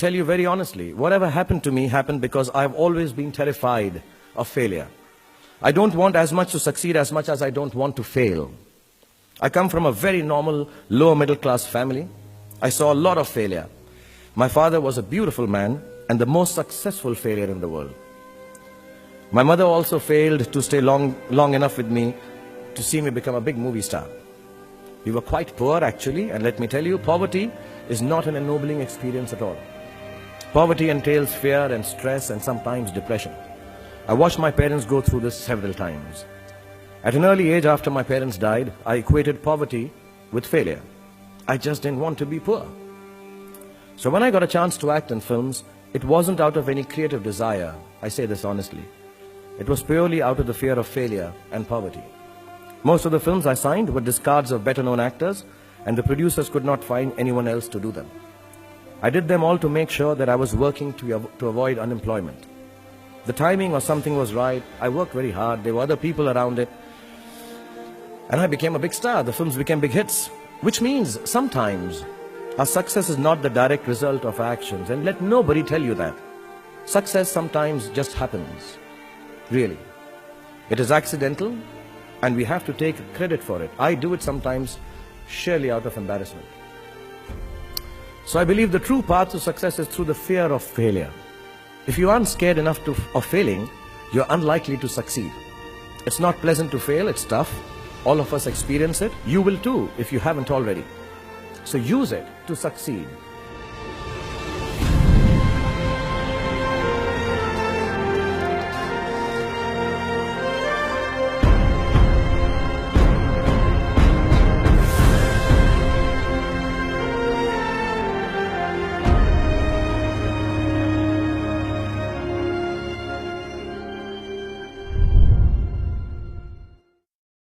tell you very honestly, whatever happened to me happened because I've always been terrified of failure. I don't want as much to succeed as much as I don't want to fail. I come from a very normal, lower middle class family. I saw a lot of failure. My father was a beautiful man and the most successful failure in the world. My mother also failed to stay long enough with me to see me become a big movie star. We were quite poor actually, and let me tell you, poverty is not an ennobling experience at all. Poverty entails fear and stress and sometimes depression. I watched my parents go through this several times. At an early age after my parents died, I equated poverty with failure. I just didn't want to be poor. So when I got a chance to act in films, it wasn't out of any creative desire, I say this honestly. It was purely out of the fear of failure and poverty. Most of the films I signed were discards of better known actors, and the producers could not find anyone else to do them. I did them all to make sure that I was working to avoid unemployment. The timing or something was right, I worked very hard, there were other people around it, and I became a big star. The films became big hits, which means sometimes our success is not the direct result of our actions, and let nobody tell you that. Success sometimes just happens, really. It is accidental, and we have to take credit for it. I do it sometimes surely out of embarrassment. So I believe the true path to success is through the fear of failure. If you aren't scared enough of failing, you're unlikely to succeed. It's not pleasant to fail, it's tough. All of us experience it. You will too if you haven't already. So use it to succeed.